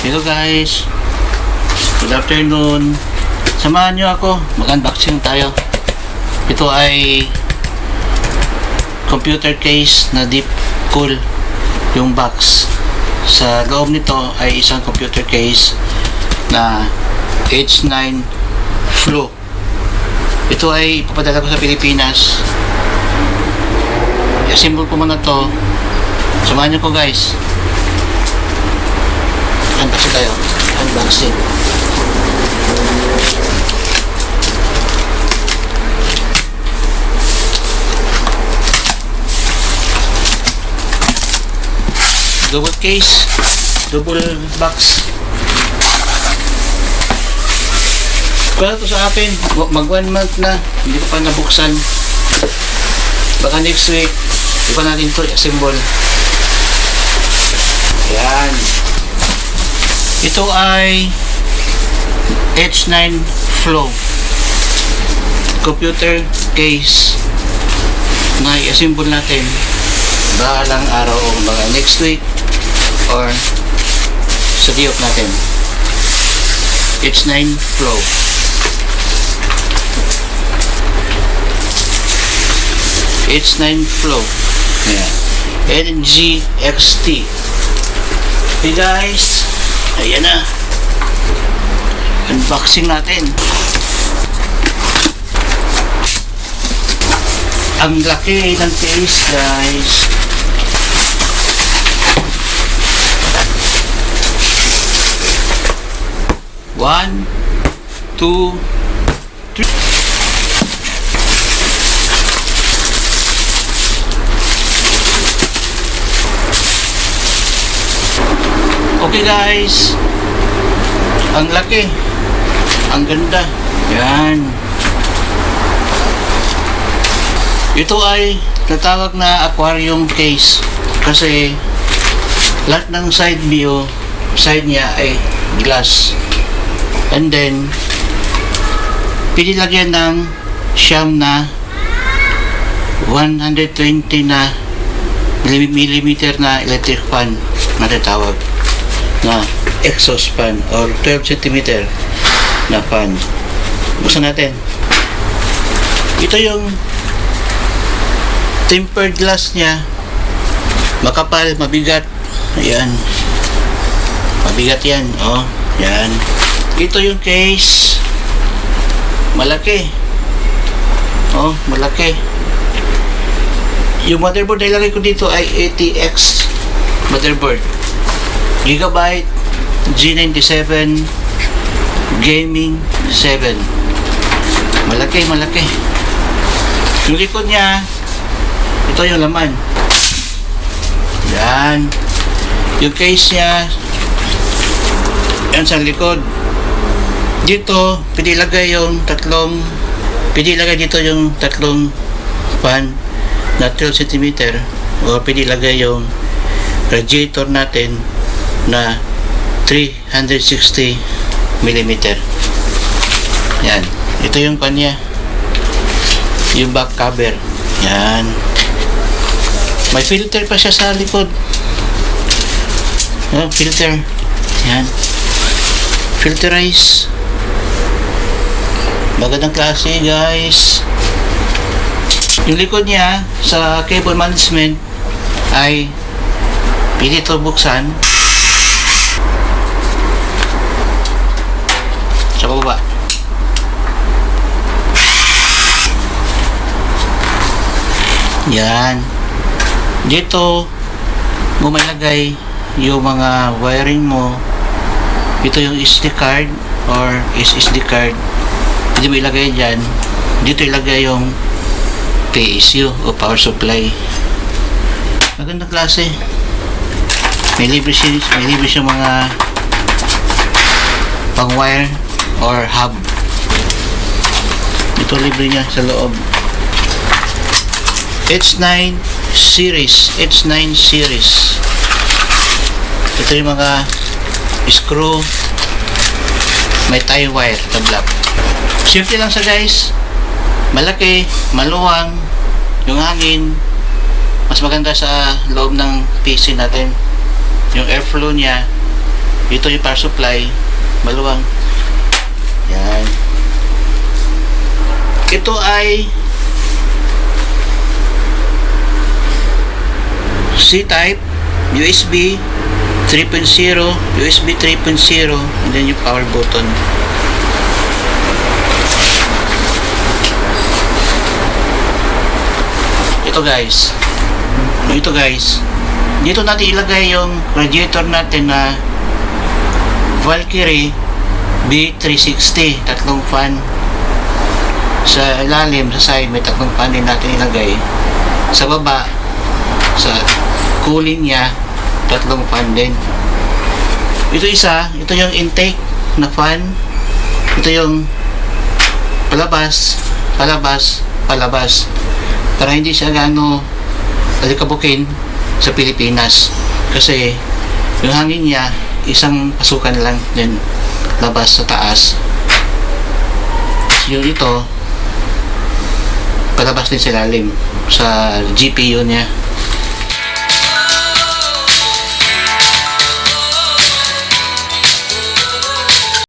Hello guys, good afternoon. Samahan nyo ako, mag-unboxing tayo. Ito ay computer case na deep cool yung box. Sa loob nito ay isang computer case na H9 Flow. Ito ay ipapadala ko sa Pilipinas. I-assemble ko muna to. Samahan nyo ko guys. Unboxing tayo. Unboxing. Double case. Double box. Para to sa akin, mag 1 month na. Hindi ko pa nabuksan. Baka next week, di pa natin to i-assemble. Ayan. Ito ay H9 Flow computer case na i-assemble natin bahalang araw o mga next week or sa diop natin. H9 Flow. H9 Flow. Ayan. NGXT. Hey guys, ayan na. Unboxing natin. Ang laki ng case guys. One, two, three. Okay guys, ang laki, ang ganda. Yan. Ito ay natawag na aquarium case kasi lahat ng side view, side niya ay glass. And then pwede lagyan ng siyam na 120 na millimeter na electric fan na tatawag na exhaust fan or 12 cm na fan. Buksan natin. Ito yung tempered glass niya. Makapal, mabigat. Ayan. Mabigat yan. Oh, yan. Ito yung case. Malaki. Oh, malaki. Yung motherboard na ilagay ko dito ay ATX motherboard. Gigabyte G97 Gaming 7. Malaki, malaki. Yung likod niya, ito yung laman. Yan. Yung case niya, yan sa likod. Dito, pwede ilagay dito yung tatlong fan na 12 cm o pwede ilagay yung radiator natin na 360 mm. Yan. Ito yung kanya. Yung back cover. Yan. May filter pa siya sa likod. Oh, filter. Yan. Filterize. Magandang klase guys. Yung likod niya sa cable management ay pwede ito buksan sa baba. Yan. Dito mo malagay yung mga wiring mo. Ito yung SD card or SSD card. Hindi mo ilagay dyan. Dito ilagay yung PSU o power supply. Magandang klase. May libre siyang mga pang wire or hub. Ito libre niya sa loob. H9 series. H9 series. Ito yung mga screw. May tie wire na black. Simple lang sa guys. Malaki, maluwang, yung hangin. Mas maganda sa loob ng PC natin. Yung airflow niya Ito yung power supply, maluwang. Yan. Ito ay C-type, USB 3.0, USB 3.0, and then yung power button. Ito guys, dito natin ilagay yung radiator natin na Valkyrie B360, tatlong fan. Sa ilalim, sa side, may tatlong fan din natin ilagay. Sa baba, sa cooling niya, tatlong fan din. Ito yung intake na fan. Ito yung palabas, para hindi siya gaano alikabukin sa Pilipinas, kasi yung hangin niya isang pasukan lang din labas sa taas. Yung ito palabas din sa ilalim sa GPU niya.